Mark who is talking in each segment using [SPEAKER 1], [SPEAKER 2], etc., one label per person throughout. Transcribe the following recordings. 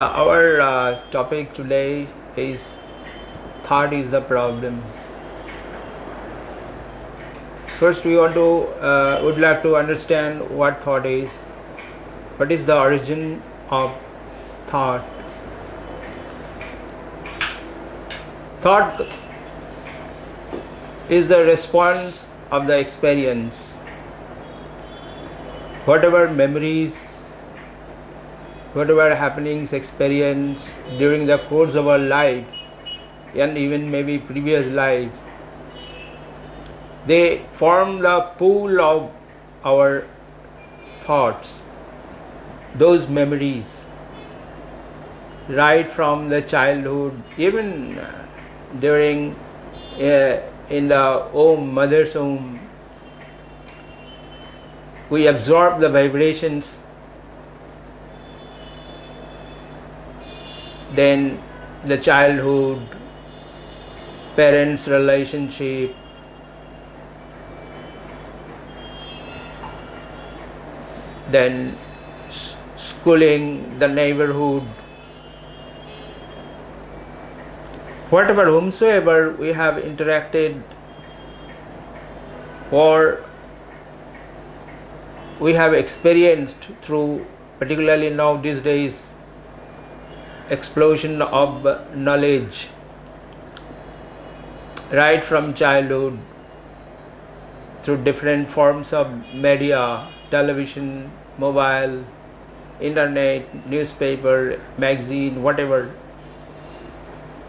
[SPEAKER 1] Our topic today is thought is the problem. First, we would like to understand what thought is. What is the origin of thought? Thought is the response of the experience. Whatever memories, whatever happenings, experience during the course of our life, and even maybe previous life, they form the pool of our thoughts, those memories, right from the childhood, even during in the mother's womb, we absorb the vibrations, then the childhood, parents' relationship, then schooling, the neighborhood, whatever, whomsoever we have interacted or we have experienced through, particularly now these days, explosion of knowledge, right from childhood, through different forms of media, television, mobile, internet, newspaper, magazine, whatever,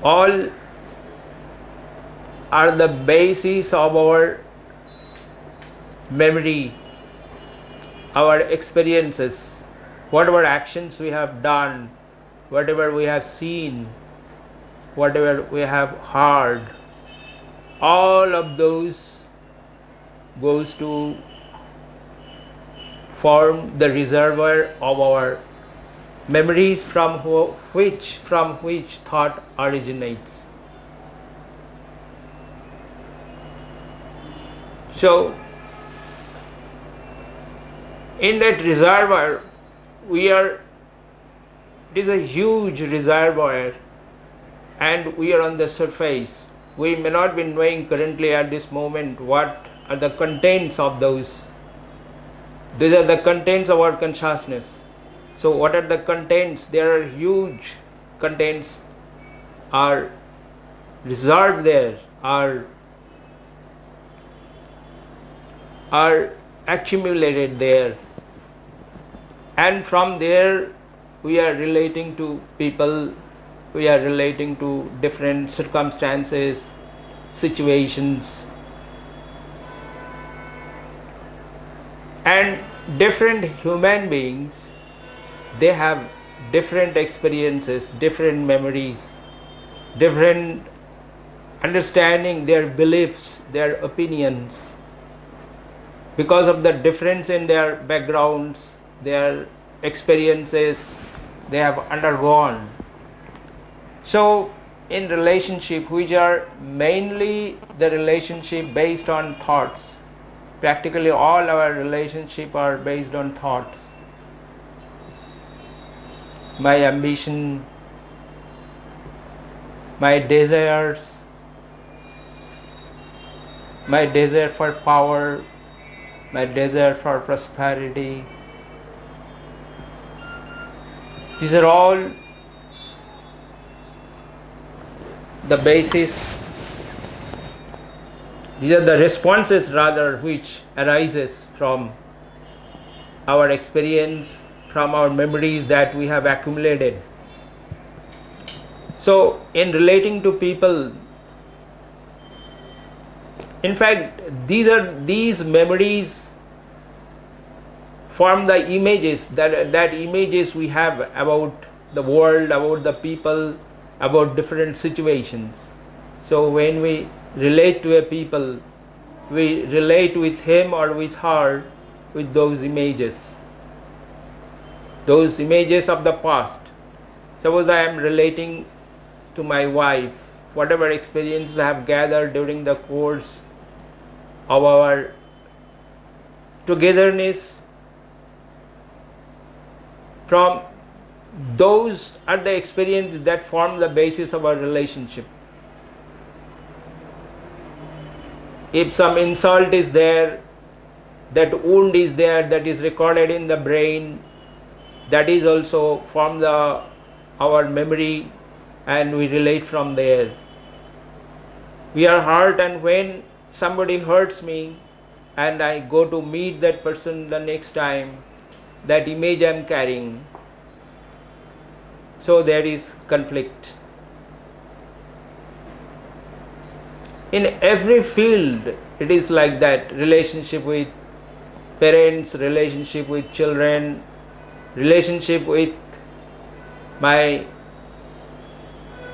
[SPEAKER 1] all are the basis of our memory, our experiences, whatever actions we have done, whatever we have seen, whatever we have heard, all of those goes to form the reservoir of our memories from which thought originates. So in that reservoir, it is a huge reservoir, and we are on the surface. We may not be knowing currently at this moment what are the contents of those. These are the contents of our consciousness. So what are the contents? There are huge contents are reserved there, are accumulated there, and from there we are relating to people, we are relating to different circumstances, situations, and different human beings, they have different experiences, different memories, different understanding, their beliefs, their opinions, because of the difference in their backgrounds, their experiences they have undergone. So in relationship, which are mainly the relationship based on thoughts, practically all our relationships are based on thoughts. My ambition, my desires, my desire for power, my desire for prosperity, these are all the basis, these are the responses rather which arises from our experience, from our memories that we have accumulated. So in relating to people, in fact, these memories form the images that images we have about the world, about the people, about different situations. So when we relate to a people, we relate with him or with her with those images of the past. Suppose I am relating to my wife, whatever experiences I have gathered during the course of our togetherness, from those are the experiences that form the basis of our relationship. If some insult is there, that wound is there, that is recorded in the brain, that is also from our memory, and we relate from there. We are hurt, and when somebody hurts me and I go to meet that person the next time, that image I am carrying. So there is conflict. In every field it is like that. Relationship with parents, relationship with children, relationship with my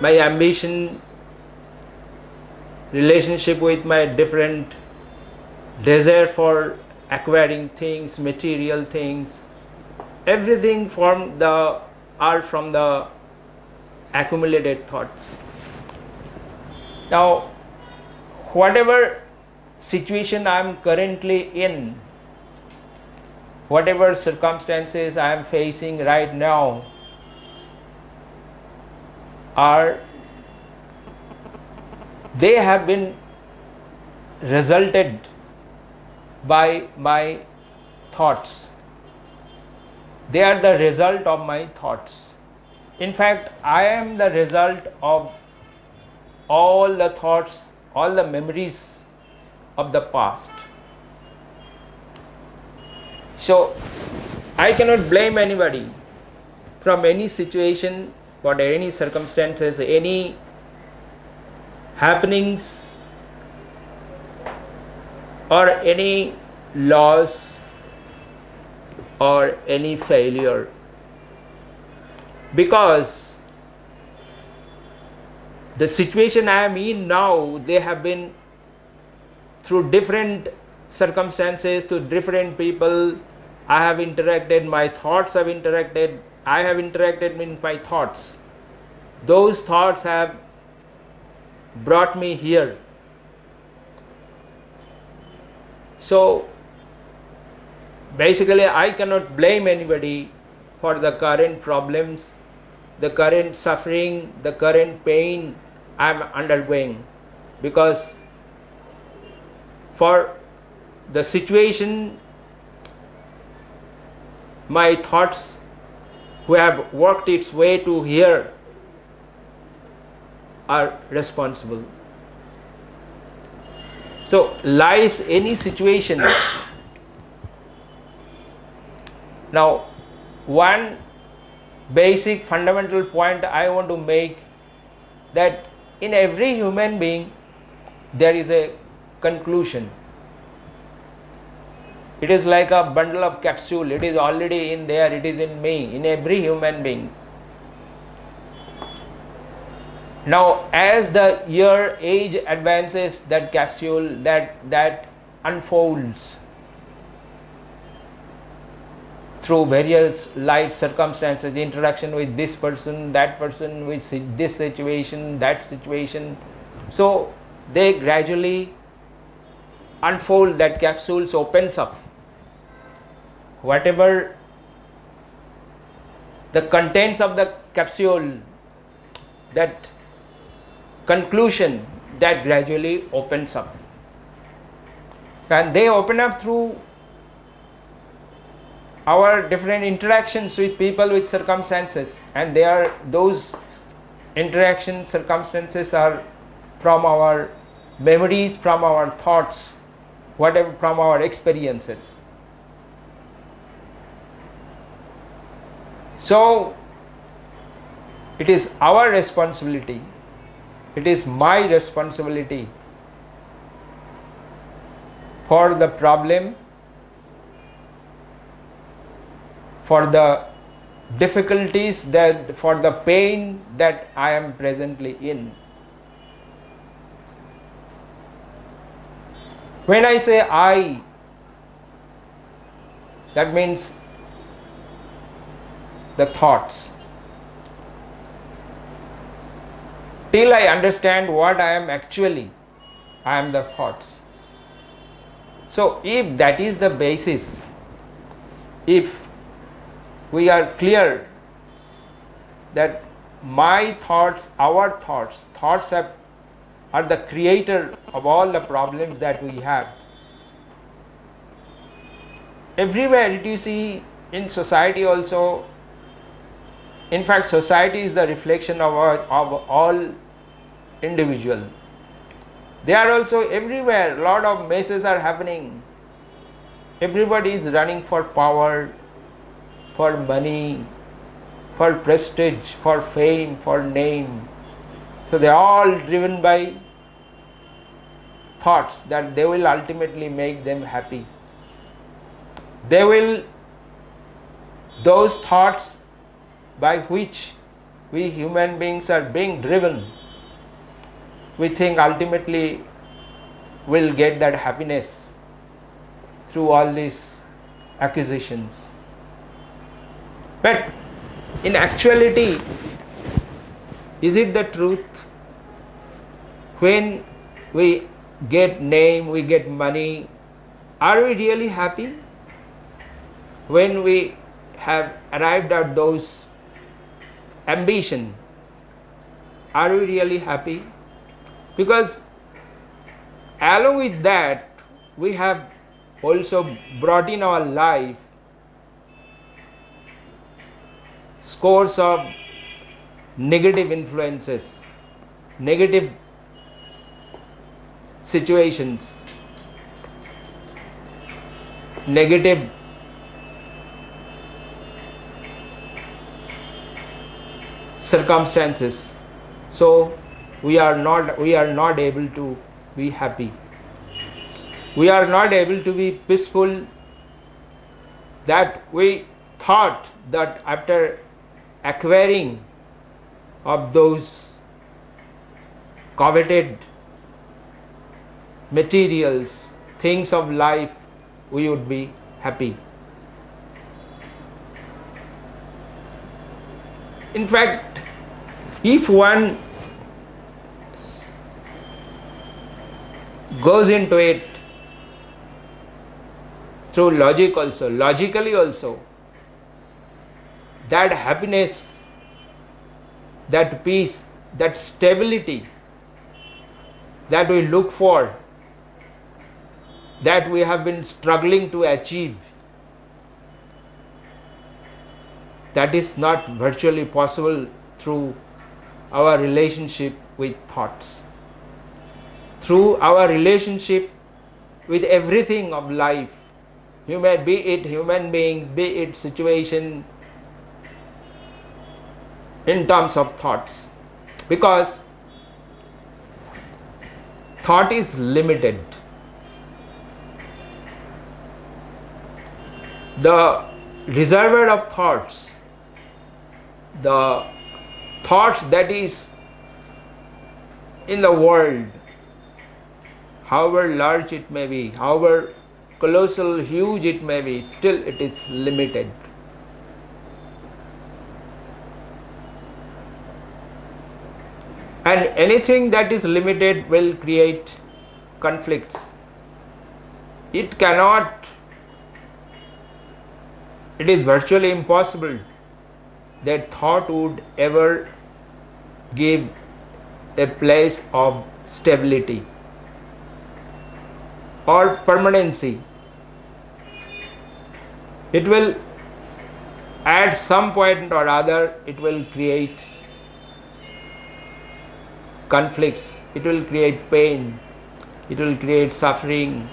[SPEAKER 1] ambition, relationship with my different desire for acquiring things, material things. Everything are from the accumulated thoughts. Now, whatever situation I am currently in, whatever circumstances I am facing right now, they have been resulted by my thoughts. They are the result of my thoughts. In fact, I am the result of all the thoughts, all the memories of the past. So, I cannot blame anybody from any situation, for any circumstances, any happenings, or any loss, or any failure, because the situation I am in now, they have been through different circumstances, to different people. I have interacted, my thoughts have interacted, I have interacted with my thoughts. Those thoughts have brought me here. So basically I cannot blame anybody for the current problems, the current suffering, the current pain I am undergoing, because for the situation my thoughts who have worked its way to here are responsible. So life's any situation. Now, one basic fundamental point I want to make, that in every human being there is a conclusion. It is like a bundle of capsule. It is already in there. It is in me, in every human being. Now, as the age advances, that capsule that unfolds through various life circumstances, the interaction with this person, that person, with this situation, that situation. So they gradually unfold, that capsule opens up. Whatever the contents of the capsule, that conclusion, that gradually opens up. And they open up through our different interactions with people, with circumstances, and those interactions, circumstances are from our memories, from our thoughts, whatever, from our experiences. So it is our responsibility, it is my responsibility for the problem, for the difficulties, for the pain that I am presently in. When I say I, that means the thoughts. Till I understand what I am actually, I am the thoughts. So if that is the basis, if we are clear that my thoughts, our thoughts, are the creator of all the problems that we have. Everywhere you see, in society also, in fact society is the reflection of all individual. They are also everywhere, lot of messes are happening. Everybody is running for power, for money, for prestige, for fame, for name. So they are all driven by thoughts that they will ultimately make them happy. Those thoughts by which we human beings are being driven, we think ultimately will get that happiness through all these acquisitions. But in actuality, is it the truth? When we get name, we get money, are we really happy? When we have arrived at those ambition, are we really happy? Because along with that, we have also brought in our life scores of negative influences, negative situations, negative circumstances. So we are not able to be happy. We are not able to be peaceful. That we thought that after acquiring of those coveted materials, things of life, we would be happy. In fact, if one goes into it through logically also, that happiness, that peace, that stability that we look for, that we have been struggling to achieve, that is not virtually possible through our relationship with thoughts, through our relationship with everything of life, be it human beings, be it situation, in terms of thoughts. Because thought is limited. The reservoir of thoughts, the thoughts that is in the world, however large it may be, however colossal, huge it may be, still it is limited. And anything that is limited will create conflicts. It is virtually impossible that thought would ever give a place of stability or permanency. It will, at some point or other, it will create conflicts, it will create pain, it will create suffering,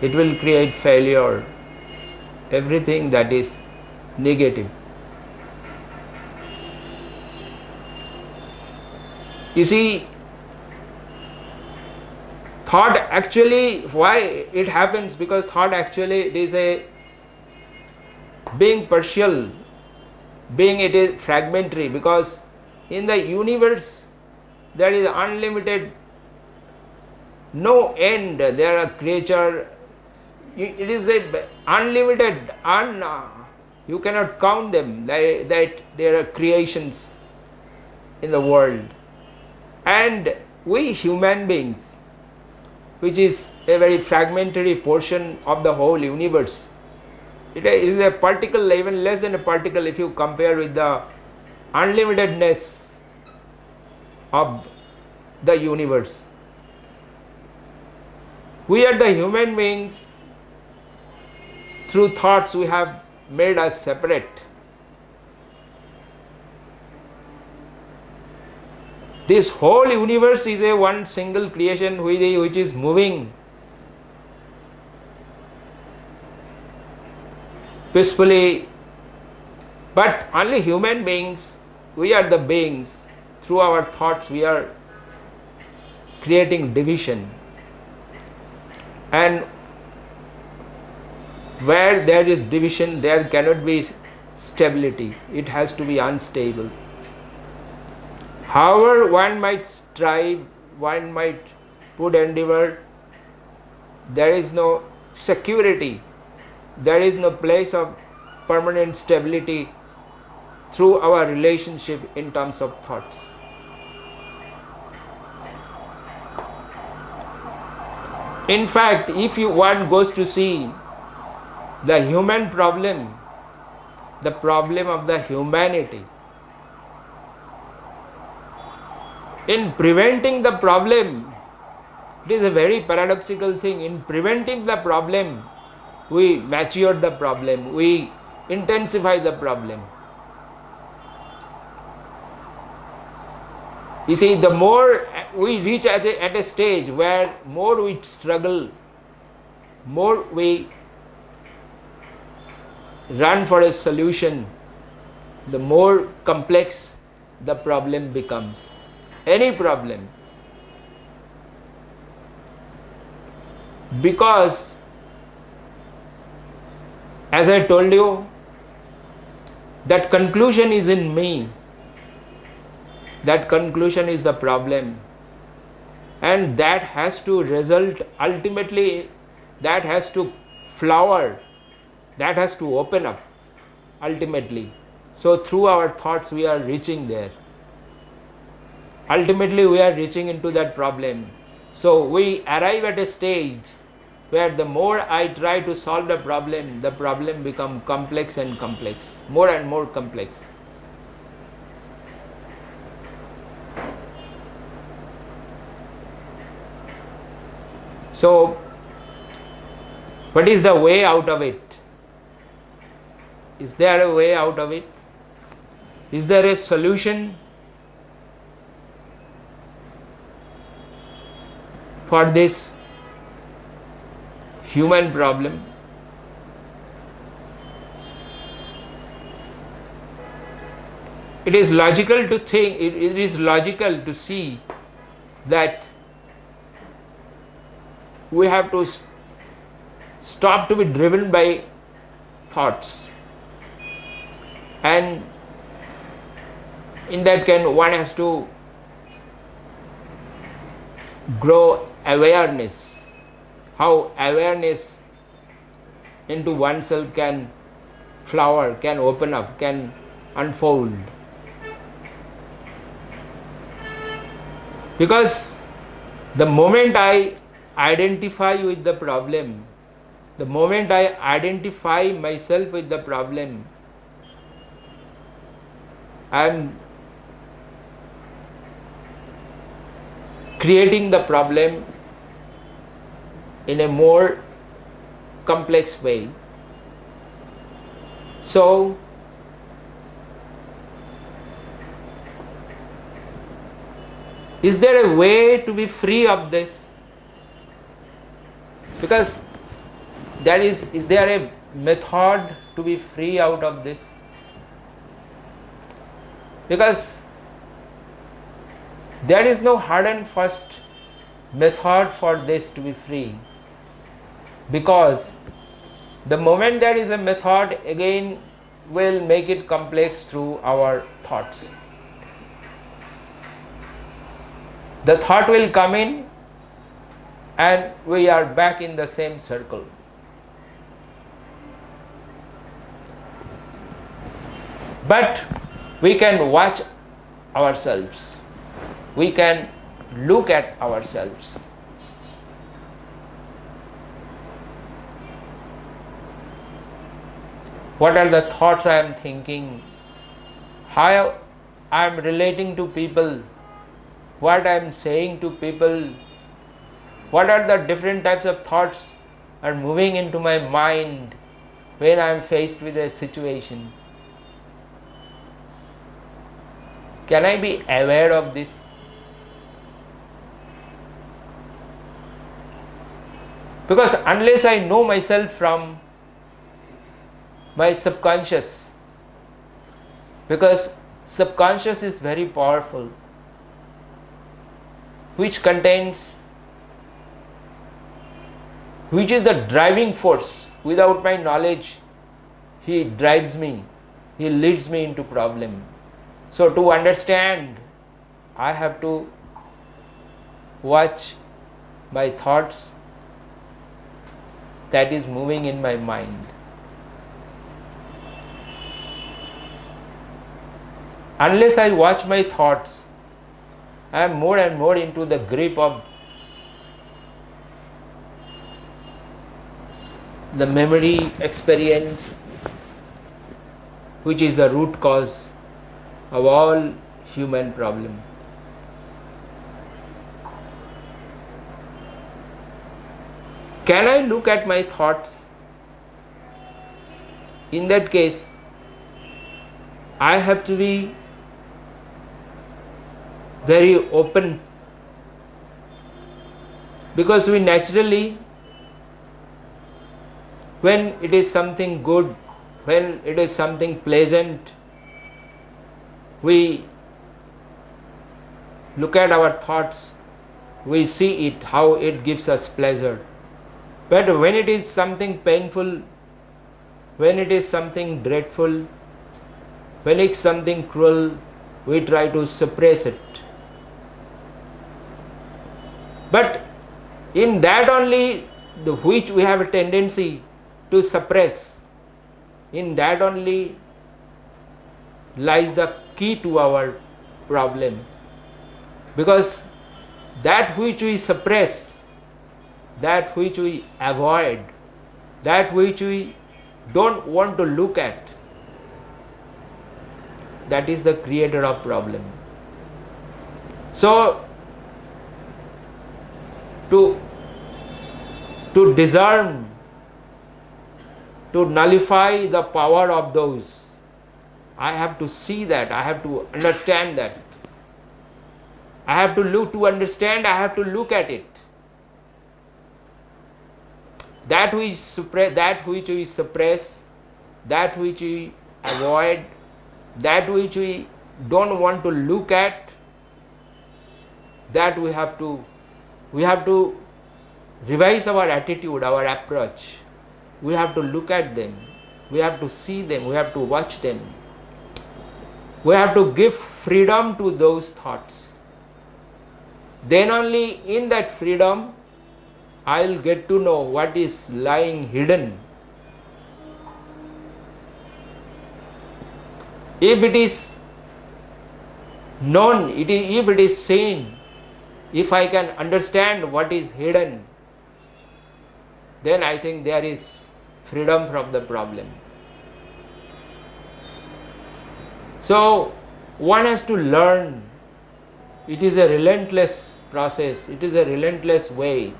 [SPEAKER 1] it will create failure, everything that is negative. You see, thought actually, why it happens? Because thought actually it is a being partial, being it is fragmentary, because in the universe there is unlimited, no end, there are creature, it is a unlimited, you cannot count them, that there are creations in the world. And we human beings, which is a very fragmentary portion of the whole universe, it is a particle, even less than a particle if you compare with the unlimitedness of the universe. We are the human beings, through thoughts we have made us separate. This whole universe is a one single creation which is moving peacefully, but only human beings, we are the beings, through our thoughts we are creating division, and where there is division there cannot be stability, it has to be unstable. However one might strive, one might put endeavor, there is no security, there is no place of permanent stability through our relationship in terms of thoughts. In fact, if one goes to see the human problem, the problem of the humanity, in preventing the problem, it is a very paradoxical thing. In preventing the problem, we mature the problem, we intensify the problem. You see, the more we reach at a stage where more we struggle, more we run for a solution, the more complex the problem becomes. Any problem. Because, as I told you, that conclusion is in me. That conclusion is the problem. And that has to result, ultimately, that has to flower, that has to open up, ultimately. So through our thoughts we are reaching there. Ultimately we are reaching into that problem. So we arrive at a stage where the more I try to solve the problem becomes complex and complex, more and more complex. So, what is the way out of it? Is there a way out of it? Is there a solution for this human problem? It is logical to think, it is logical to see that we have to stop to be driven by thoughts, and in that case one has to grow awareness, how awareness into oneself can flower, can open up, can unfold. Because the moment I identify with the problem, the moment I identify myself with the problem, I am creating the problem in a more complex way. So, is there a way to be free of this? Because is there a method to be free out of this? Because there is no hard and fast method for this to be free. Because the moment there is a method, again will make it complex through our thoughts. The thought will come in and we are back in the same circle. But we can watch ourselves. We can look at ourselves. What are the thoughts I am thinking? How I am relating to people, what I am saying to people, what are the different types of thoughts are moving into my mind when I am faced with a situation. Can I be aware of this? Because unless I know myself from my subconscious, because subconscious is very powerful, which is the driving force. Without my knowledge, he drives me, he leads me into problem. So to understand, I have to watch my thoughts that is moving in my mind. Unless I watch my thoughts, I am more and more into the grip of the memory experience, which is the root cause of all human problem. Can I look at my thoughts? In that case, I have to be very open, because we naturally, when it is something good, when it is something pleasant, we look at our thoughts, we see it, how it gives us pleasure. But when it is something painful, when it is something dreadful, when it is something cruel, we try to suppress it. But in that only, which we have a tendency to suppress, in that only lies the key to our problem. Because that which we suppress, that which we avoid, that which we don't want to look at, that is the creator of problem. So to discern, to nullify the power of those, I have to see that, I have to understand that. I have to look to understand, I have to look at it. That which we suppress, that which we avoid, that which we don't want to look at, that we have to revise our attitude, our approach. We have to look at them, we have to see them, we have to watch them. We have to give freedom to those thoughts. Then only in that freedom I will get to know what is lying hidden. If it is known, if it is seen, if I can understand what is hidden, then I think there is freedom from the problem. So one has to learn. It is a relentless process, it is a relentless way.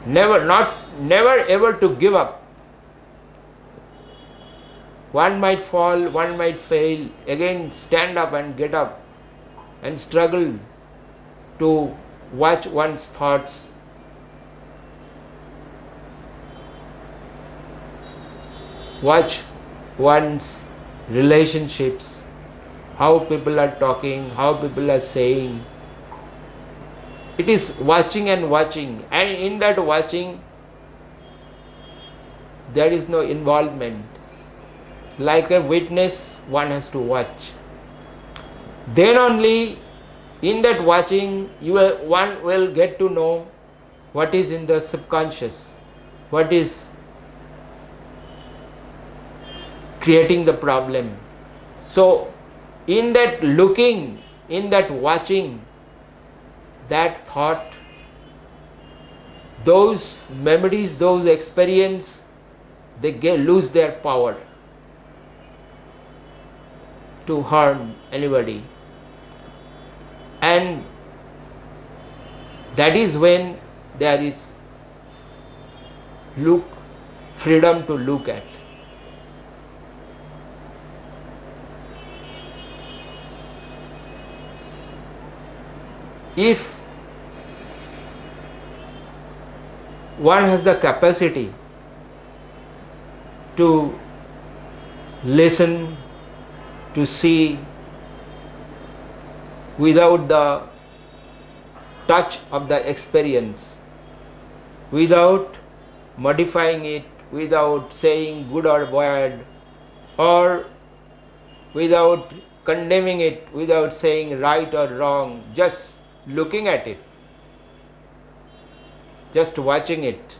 [SPEAKER 1] Never ever to give up. One might fall, one might fail, again stand up and get up and struggle to watch one's thoughts. Watch one's relationships, how people are talking, how people are saying. It is watching and watching, and in that watching there is no involvement. Like a witness, one has to watch. Then only in that watching one will get to know what is in the subconscious, what is creating the problem. So in that looking, in that watching, that thought, those memories, those experiences, they lose their power. to harm anybody. And that is when there is freedom to look at. If one has the capacity to listen, to see without the touch of the experience, without modifying it, without saying good or bad, or without condemning it, without saying right or wrong, just looking at it, just watching it,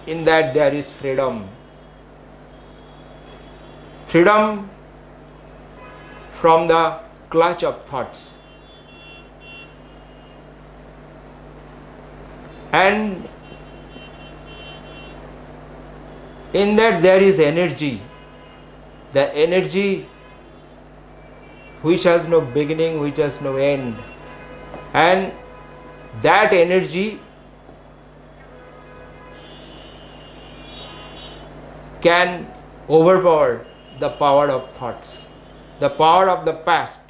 [SPEAKER 1] in that there is freedom. Freedom from the clutch of thoughts. And in that there is energy, the energy which has no beginning, which has no end. And that energy can overpower the power of thoughts, the power of the past,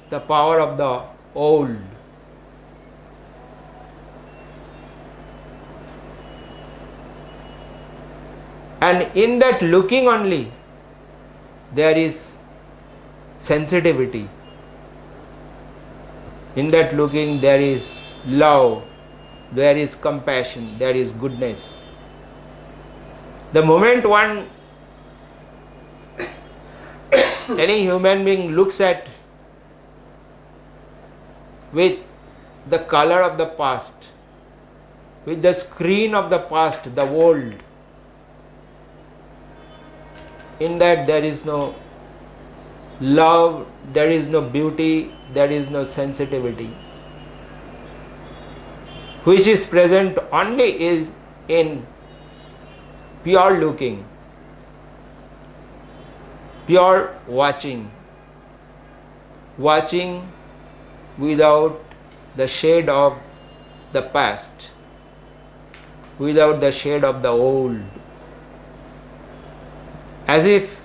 [SPEAKER 1] the power of the old. And in that looking only, there is sensitivity. In that looking, there is love, there is compassion, there is goodness. The moment any human being looks at with the color of the past, with the screen of the past, the world, in that there is no love, there is no beauty, there is no sensitivity. Which is present only is in pure looking, pure watching, watching without the shade of the past, without the shade of the old. As if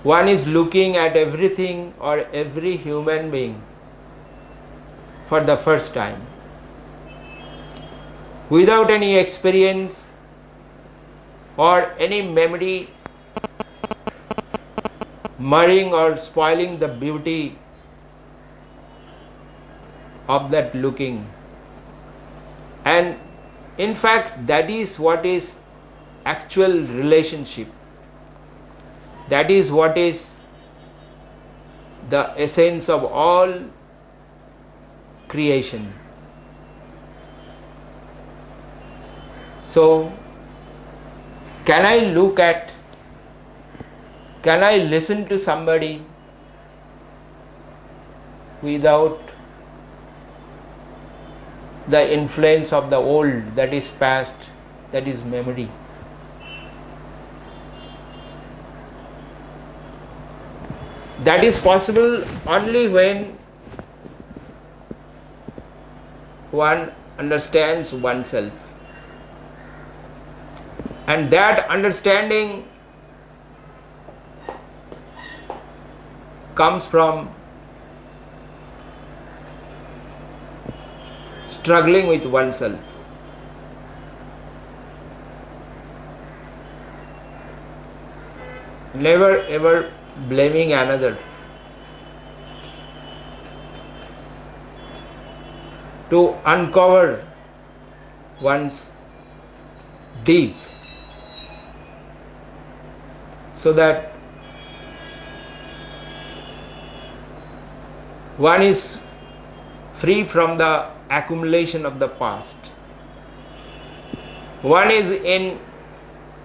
[SPEAKER 1] one is looking at everything or every human being for the first time, without any experience or any memory marring or spoiling the beauty of that looking. And in fact, that is what is actual relationship. That is what is the essence of all creation. So, can I listen to somebody without the influence of the old, that is past, that is memory? That is possible only when one understands oneself. And that understanding comes from struggling with oneself. Never ever blaming another. To uncover one's deep, so that one is free from the accumulation of the past. One is in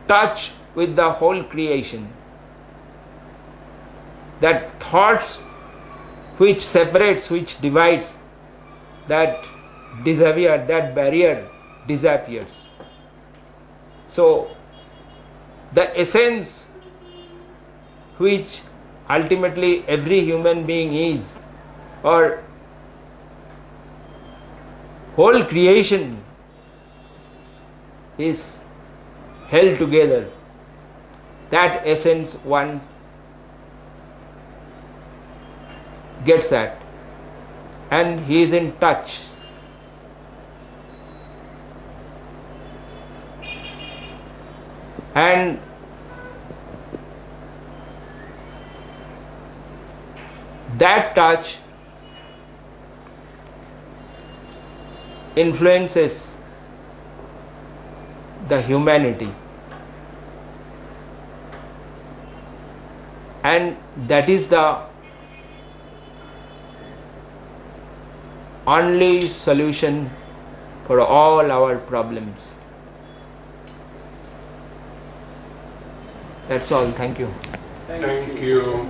[SPEAKER 1] touch with the whole creation. That thoughts which separates, which divides, that barrier disappears. So the essence which ultimately every human being is, or whole creation is held together, that essence one gets at, and he is in touch. And that touch influences the humanity, and that is the only solution for all our problems. That's all. Thank you.
[SPEAKER 2] Thank you.